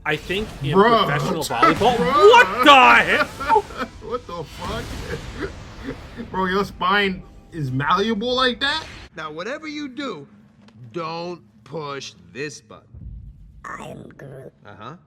I think in Bruh. professional volleyball. What the hell? What the fuck? Bro, your spine is malleable like that? Now, whatever you do, don't push this button. I am Groot. Uh-huh.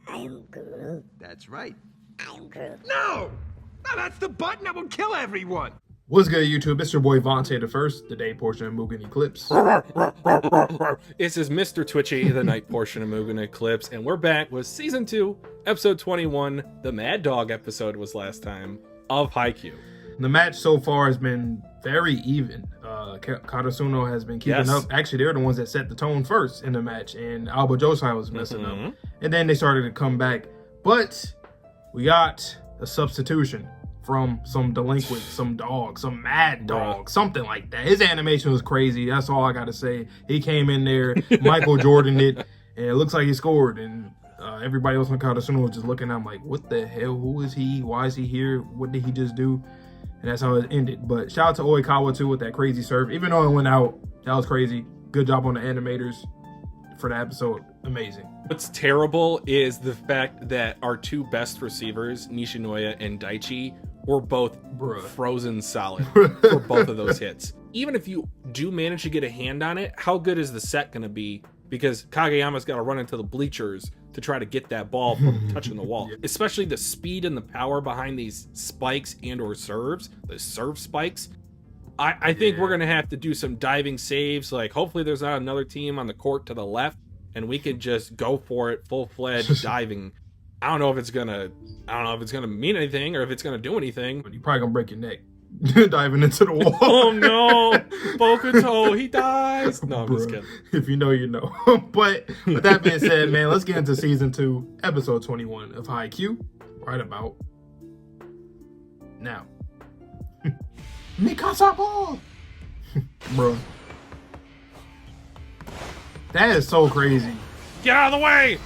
I am Groot. That's right. I am Groot. No! No, that's the button that will kill everyone! What's good, YouTube? It's your boy Vontae the First, the day portion of Mugen Eclipse. This is Mr. Twitchy, the night portion of Mugen Eclipse, and we're back with Season 2, Episode 21. The Mad Dog episode was last time, of Haikyuu. The match so far has been very even. Karasuno has been keeping up. Actually, they're the ones that set the tone first in the match, and Aoba Johsai was messing up. And then they started to come back. But we got a substitution from some delinquent, some dog, some mad dog, something like that. His animation was crazy. That's all I gotta say. He came in there, Michael Jordan it, and it looks like he scored. And everybody else on Karasuno was just looking at him like, what the hell? Who is he? Why is he here? What did he just do? And that's how it ended. But shout out to Oikawa too with that crazy serve. Even though it went out, that was crazy. Good job on the animators for the episode. Amazing. What's terrible is the fact that our two best receivers, Nishinoya and Daichi, were both frozen solid for both of those hits. Even if you do manage to get a hand on it, how good is the set going to be? Because Kageyama's got to run into the bleachers to try to get that ball from touching the wall. Especially the speed and the power behind these spikes and or serves, the serve spikes. I think we're going to have to do some diving saves. Like, hopefully there's not another team on the court to the left and we can just go for it full-fledged diving. I don't know if it's gonna mean anything or if it's gonna do anything. But you're probably gonna break your neck diving into the wall. Oh no, Bokuto, he dies. No, I'm just kidding. If you know, you know. But with that being said, man, let's get into season 2, episode 21 of Haikyuu. Right about now. Mikasa ball, bro. That is so crazy. Get out of the way!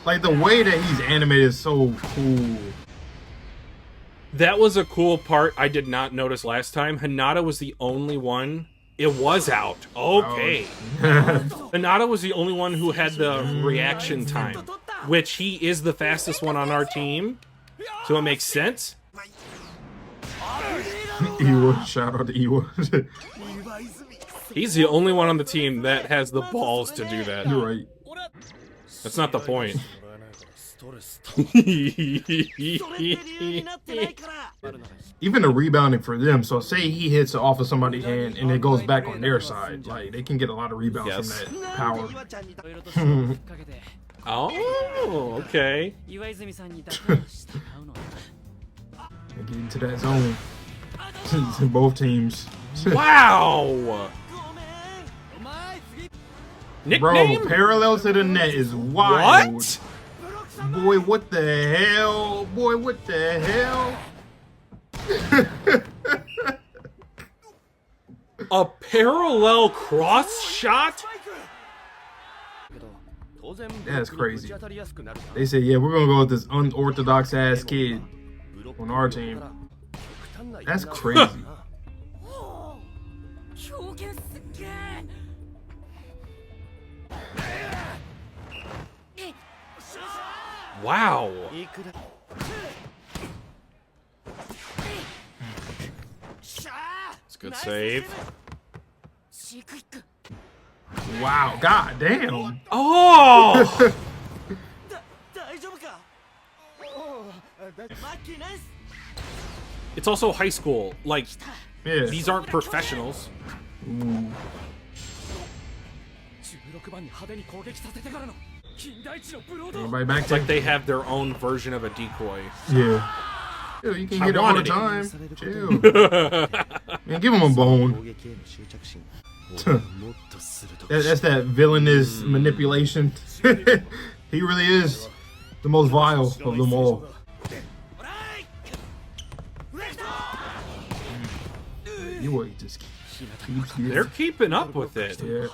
Like, the way that he's animated is so cool. That was a cool part I did not notice last time. Hinata was the only one. It was out. Okay. Hinata was the only one who had the reaction time, which he is the fastest one on our team. So it makes sense. Iwa, shout out to Iwa. He's the only one on the team that has the balls to do that. You're right. That's not the point. Even the rebounding for them. So say he hits it off of somebody's hand and it goes back on their side. Like, they can get a lot of rebounds from that power. Oh, okay. Get into that zone. Both teams. Wow. Nickname? Bro, parallel to the net is wild. What? Boy, what the hell? Boy, what the hell? A parallel cross shot? That's crazy. They said, yeah, we're gonna go with this unorthodox ass kid on our team. That's crazy. Wow. It's a good save. Wow, god damn. Oh! It's also high school. Like, Yeah. these aren't professionals. Ooh. Everybody back It's like they have their own version of a decoy. Yeah. Yo, you can get it all the wanted it. time. Chill. Man, give him a bone. That's that villainous manipulation. He really is the most vile of them all. You wait, just keeps They're keeping up with it. Yeah.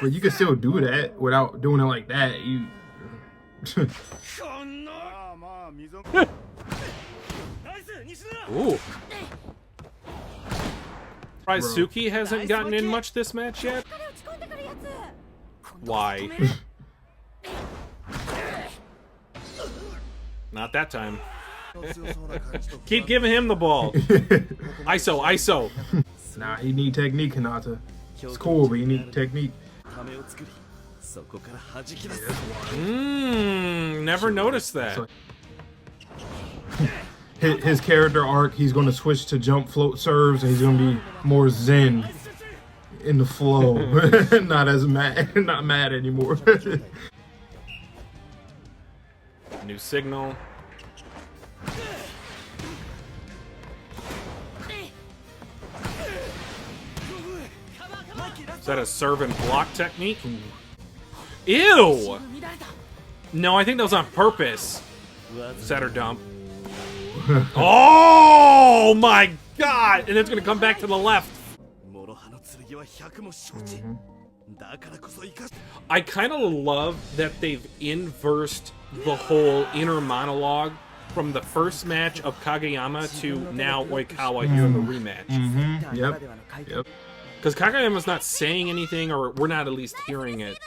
But you can still do that without doing it like that. You. Ooh. Surprised Suki hasn't gotten in much this match yet? Why? Not that time. Keep giving him the ball. ISO, ISO. Nah, he need technique, Hinata. It's cool, but he need technique. Never noticed that. So, his character arc, he's going to switch to jump float serves, and he's going to be more zen in the flow. Not as mad, not mad anymore. New signal. Is that a serve and block technique? Ew! No, I think that was on purpose. Set or dump. Oh my god! And it's gonna come back to the left. I kind of love that they've inversed the whole inner monologue from the first match of Kageyama to now Oikawa here in the rematch. Yep. Because Kageyama's not saying anything, or we're not at least hearing it,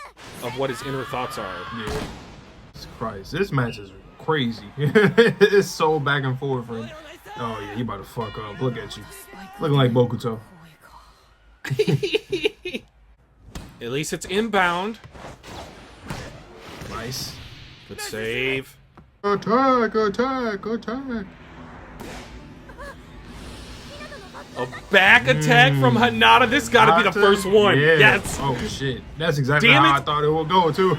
of what his inner thoughts are. Yeah. Jesus Christ, this match is crazy. It's so back and forth for him. Oh yeah, you about to fuck up. Look at you. Looking like Bokuto. At least it's inbound. Nice. Good save. Attack, attack, attack. A back attack from Hinata. This gotta be the first one. Yeah. Yes. Oh shit. That's exactly Damn how it. I thought it would go too.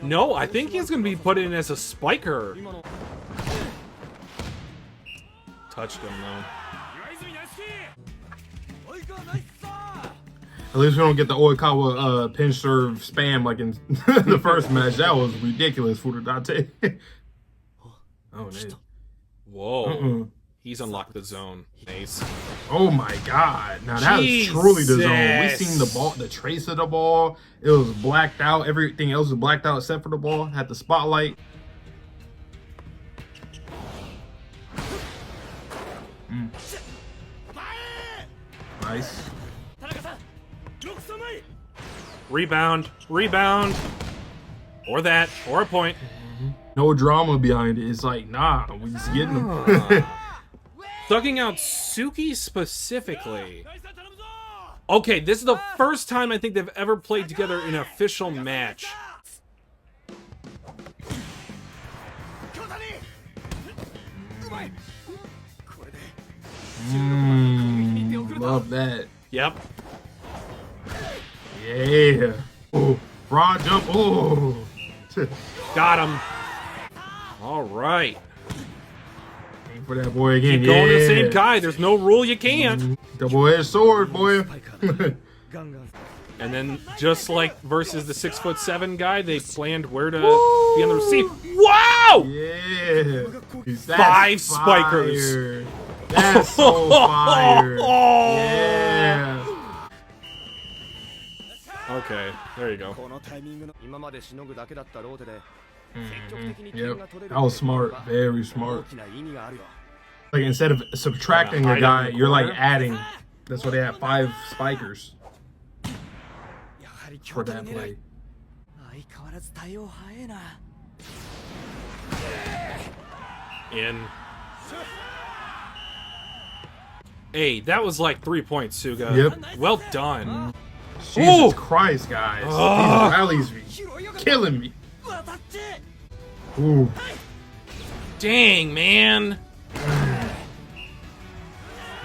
No, I think he's gonna be put in as a spiker. Touched him though. At least we don't get the Oikawa pin serve spam like in the first match. That was ridiculous, Furudate. Oh, man. Whoa. He's unlocked the zone. Nice. Oh my god. Now that was truly the zone. We seen the ball, the trace of the ball. It was blacked out. Everything else was blacked out except for the ball. Had the spotlight. Nice. Rebound. Rebound. Or that. Or a point. No drama behind it. It's like, nah, we just getting them. Thugging out Suki specifically. Okay, this is the first time I think they've ever played together in an official match. Love that. Yep. Yeah. Oh, broad jump. Oh. Got him. All right. Aim for that boy again. Keep going to the same guy. There's no rule you can't. Double-edged sword, boy. And then, just like versus the 6'7" guy, they planned where to be on the receive. Wow! Yeah. Five spikers. That's so fire. Yeah. Okay, there you go. Yep. That was smart. Very smart. Like, instead of subtracting a guy, you're like adding. That's why they have 5 spikers for that play. In. Hey, that was like 3 points, Suga. Yep. Well done. Jesus Christ, guys. These rallies be killing me. Ooh. Dang, man.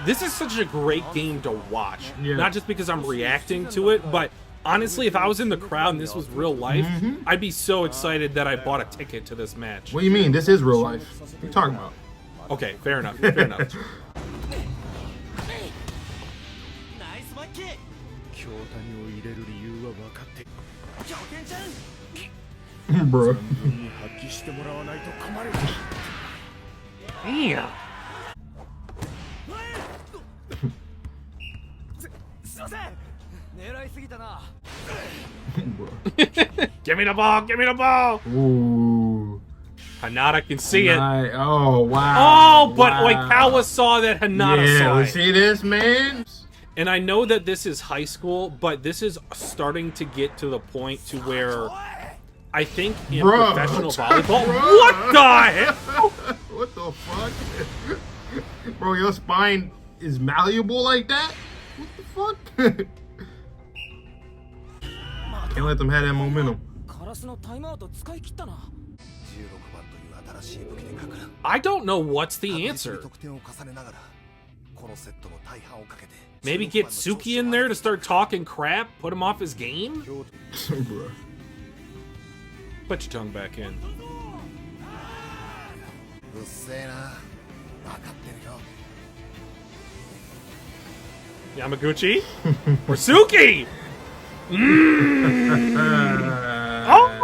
This is such a great game to watch. Yeah. Not just because I'm reacting to it, but honestly, if I was in the crowd and this was real life, I'd be so excited that I bought a ticket to this match. What do you mean? This is real life. What are you talking about? Okay, fair enough. Fair enough. Bro. Damn. Give me the ball, give me the ball. Ooh. Hinata can see it. Oh, wow. Oh, but wow. Oikawa saw that Hinata yeah, saw we it. see this, man? And I know that this is high school, but this is starting to get to the point to where I think in professional volleyball. What the hell? What the fuck? Bro, your spine is malleable like that? What the fuck? Can't let them have that momentum. I don't know what's the answer. Maybe get Suki in there to start talking crap, put him off his game? Bruh. Put your tongue back in. Yamaguchi? Or Suki?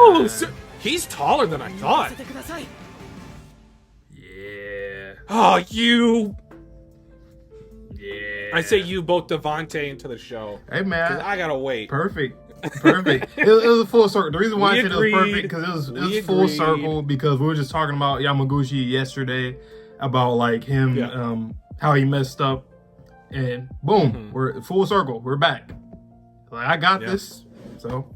Oh! He's taller than I thought. Yeah. Oh, you... Yeah. I say you both Devontae into the show. Hey, man. I gotta wait. Perfect. It was a full circle. The reason why I said it was perfect because it was full circle because we were just talking about Yamaguchi yesterday about like him, how he messed up, and boom, we're full circle. We're back. Like I got this. So,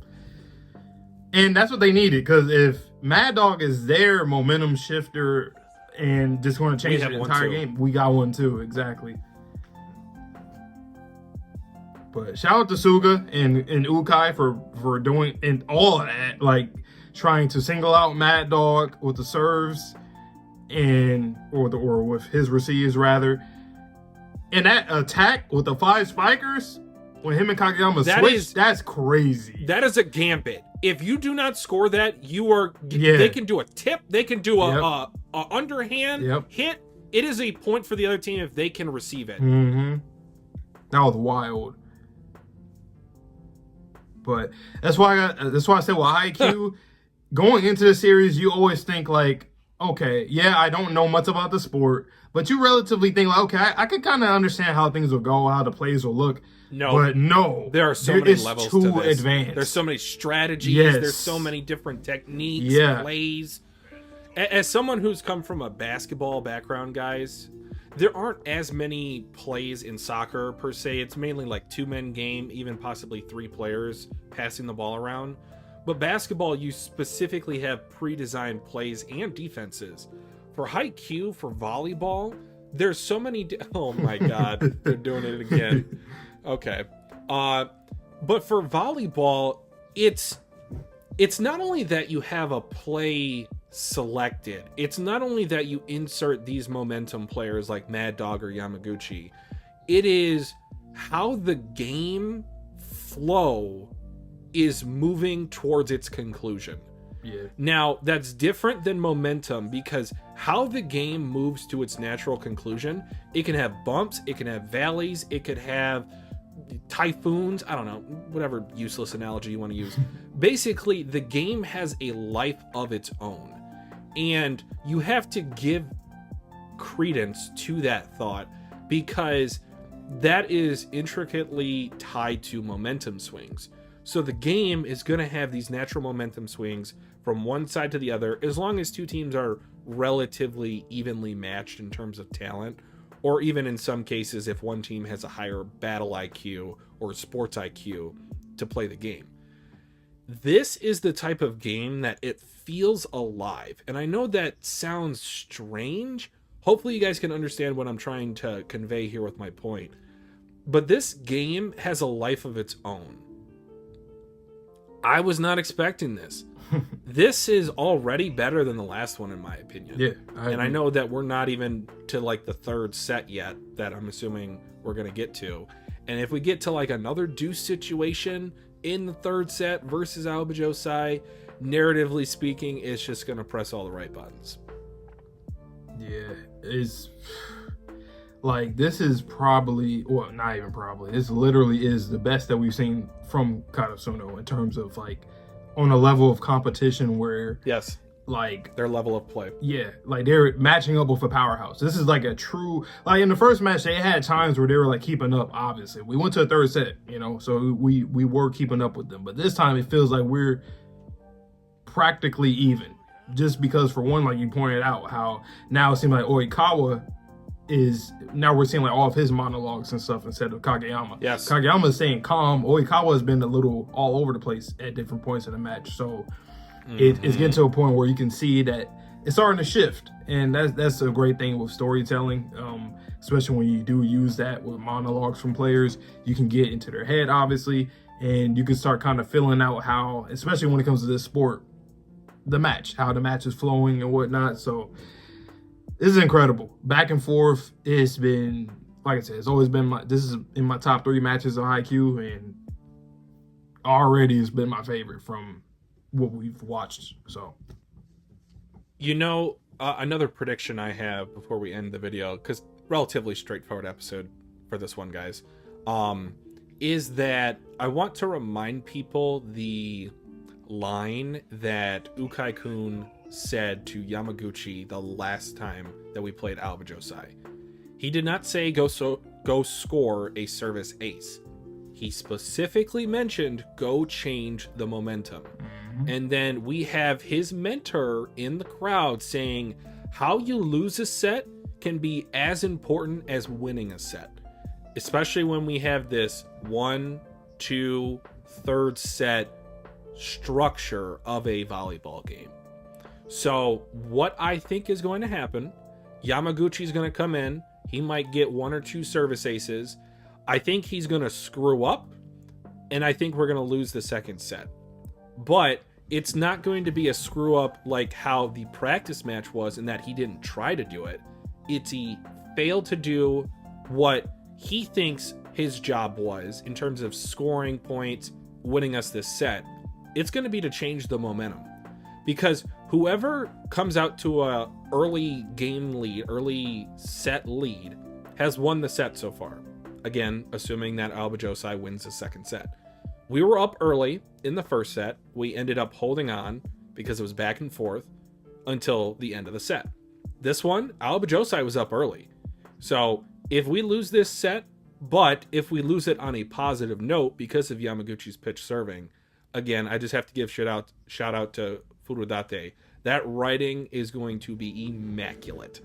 and that's what they needed because if Mad Dog is their momentum shifter and just going to change the entire game, we got one too. Exactly. But shout out to Suga and Ukai for doing and all of that, like trying to single out Mad Dog with the serves and or with his receives rather. And that attack with the 5 spikers when him and Kageyama switch, that's crazy. That is a gambit. If you do not score that, you are they can do a tip, they can do a underhand hit. It is a point for the other team if they can receive it. That was wild. But that's why I said with Haikyuu, going into the series, you always think like, okay, yeah, I don't know much about the sport, but you relatively think like, okay, I can kind of understand how things will go, how the plays will look. No, there are so many levels to this. Advanced. There's so many strategies. There's so many different techniques, plays. As someone who's come from a basketball background, guys, there aren't as many plays in soccer per se. It's mainly like 2-man game, even possibly 3 players passing the ball around. But basketball, you specifically have pre-designed plays and defenses. For Haikyuu, for volleyball, there's so many... oh my god, they're doing it again. Okay. But for volleyball, it's not only that you have a play selected, it's not only that you insert these momentum players like Mad Dog or Yamaguchi, it is how the game flow is moving towards its conclusion. Now, that's different than momentum because how the game moves to its natural conclusion, it can have bumps, it can have valleys, it could have typhoons, I don't know, whatever useless analogy you want to use. Basically, the game has a life of its own. And you have to give credence to that thought because that is intricately tied to momentum swings. So the game is going to have these natural momentum swings from one side to the other as long as 2 teams are relatively evenly matched in terms of talent, or even in some cases if one team has a higher battle IQ or sports IQ to play the game. This is the type of game that it feels alive. And I know that sounds strange. Hopefully you guys can understand what I'm trying to convey here with my point. But this game has a life of its own. I was not expecting this. This is already better than the last one, in my opinion. I know that we're not even to like the 3rd set yet that I'm assuming we're going to get to. And if we get to like another deuce situation in the 3rd set versus Aoba Johsai, narratively speaking, it's just going to press all the right buttons. It's like this is probably, well, not even probably, this literally is the best that we've seen from Karasuno in terms of like on a level of competition where like their level of play, like they're matching up with a powerhouse. This is like a true, like in the first match they had times where they were like keeping up. Obviously we went to a 3rd set, you know, so we were keeping up with them, but this time it feels like we're practically even, just because for one, like you pointed out, how now it seems like Oikawa is now we're seeing like all of his monologues and stuff instead of Kageyama. Yes. Kageyama is staying calm. Oikawa has been a little all over the place at different points in the match. So it's getting to a point where you can see that it's starting to shift. And that's a great thing with storytelling, especially when you do use that with monologues from players. You can get into their head, obviously, and you can start kind of filling out how, especially when it comes to this sport, how the match is flowing and whatnot. So this is incredible. Back and forth. It's been, like I said, it's always been this is in my top 3 matches of Haikyuu, and already it's been my favorite from what we've watched. So, another prediction I have before we end the video, because relatively straightforward episode for this one, guys, is that I want to remind people the line that Ukai-kun said to Yamaguchi the last time that we played Aoba Johsai. He did not say go score a service ace. He specifically mentioned go change the momentum. And then we have his mentor in the crowd saying how you lose a set can be as important as winning a set, especially when we have this 1, 2, 3rd set structure of a volleyball game. So what I think is going to happen, Yamaguchi's going to come in. He might get 1 or 2 service aces. I think he's going to screw up, and I think we're going to lose the 2nd set. But it's not going to be a screw up like how the practice match was, in that he didn't try to do it. It's he failed to do what he thinks his job was in terms of scoring points, winning us this set. It's going to be to change the momentum, because whoever comes out to a early game lead, early set lead, has won the set so far. Again, assuming that Aoba Johsai wins the 2nd set. We were up early in the 1st set. We ended up holding on because it was back and forth until the end of the set. This one, Aoba Johsai was up early. So if we lose this set, but if we lose it on a positive note because of Yamaguchi's pitch serving, again, I just have to give shout out to Furudate. That writing is going to be immaculate.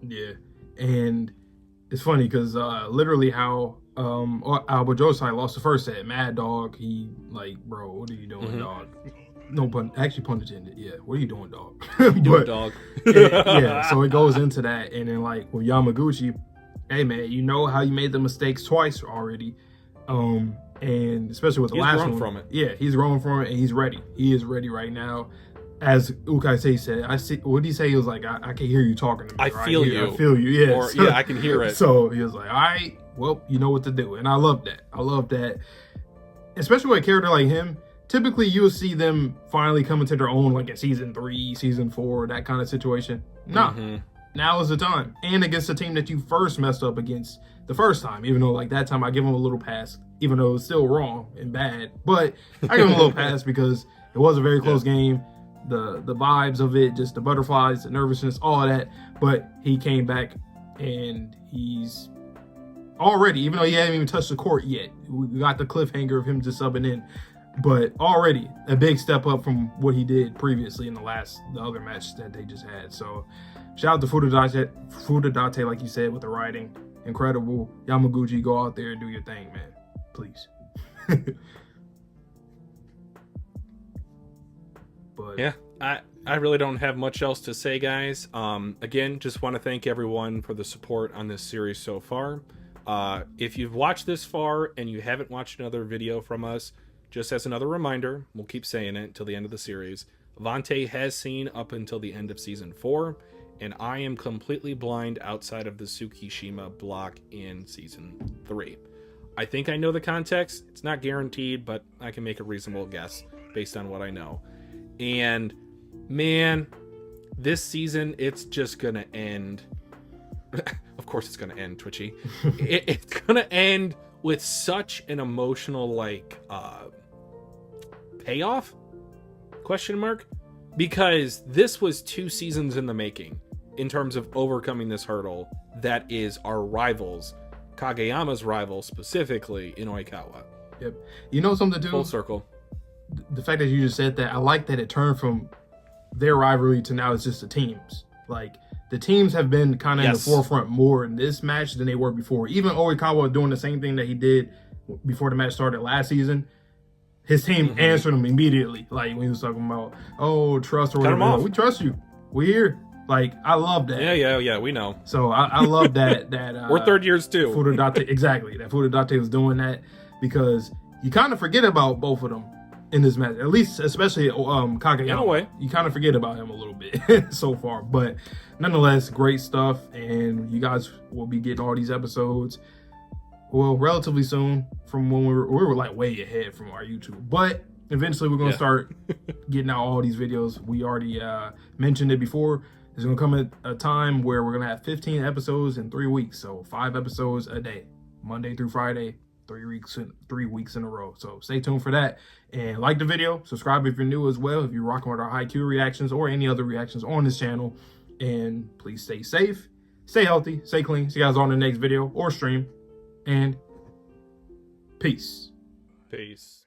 Yeah, and it's funny because literally how Aoba Johsai lost the 1st set. Mad Dog, he like, bro, what are you doing, dog? No pun, actually pun intended. Yeah, what are you doing, dog? Dog. Yeah, so it goes into that, and then like with Yamaguchi, hey man, you know how you made the mistakes twice already, and especially with the last one. He's grown from it. Yeah, he's grown from it, and he's ready. He is ready right now. As Ukai said, I see. What did he say? He was like, I can hear you talking to me. I feel you. I feel you. Yeah. Or, yeah, I can hear it. So he was like, all right, well, you know what to do. And I love that. I love that. Especially with a character like him, typically you'll see them finally coming to their own, like in season 3, season 4, that kind of situation. Nah, now is the time. And against the team that you first messed up against the first time, even though like that time I give him a little pass, even though it was still wrong and bad. But I give him a little pass because it was a very close game. The vibes of it, just the butterflies, the nervousness, all of that. But he came back and he's already, even though he hadn't even touched the court yet, we got the cliffhanger of him just subbing in. But already a big step up from what he did previously in the other match that they just had. So shout out to Furudate, like you said, with the writing. Incredible. Yamaguchi, go out there and do your thing, man. Please. But yeah, I really don't have much else to say, guys. Again, just want to thank everyone for the support on this series so far. If you've watched this far and you haven't watched another video from us, just as another reminder, we'll keep saying it until the end of the series, Vante has seen up until the end of season 4, and I am completely blind outside of the Tsukishima block in season 3. I think I know the context. It's not guaranteed, but I can make a reasonable guess based on what I know. And man, this season, it's just gonna end. Of course it's gonna end, Twitchy. It's gonna end with such an emotional payoff, question mark, because this was 2 seasons in the making in terms of overcoming this hurdle that is our rivals, Kageyama's rival specifically, in Oikawa. Yep. You know something too? Full circle. The fact that you just said that, I like that it turned from their rivalry to now it's just the teams. Like, the teams have been kind of in the Yes. forefront more in this match than they were before. Even Oikawa doing the same thing that he did before the match started last season. His team answered him immediately. Like when he was talking about, oh, trust or Cut him whatever. off. We trust you. We're here. Like, I love that. Yeah, we know. So I love that. We're third years too. Furudate, exactly. That Furudate was doing that because you kind of forget about both of them in this match. At least, especially Kageyama. In a way. You kind of forget about him a little bit so far. But nonetheless, great stuff. And you guys will be getting all these episodes, well, relatively soon from when we were like way ahead from our YouTube. But eventually we're going to start getting out all these videos. We already mentioned it before. There's going to come a time where we're going to have 15 episodes in 3 weeks. So 5 episodes a day, Monday through Friday, 3 weeks in a row. So stay tuned for that. And like the video, subscribe if you're new as well, if you're rocking with our Haikyuu reactions or any other reactions on this channel. And please stay safe, stay healthy, stay clean. See you guys on the next video or stream. And peace. Peace.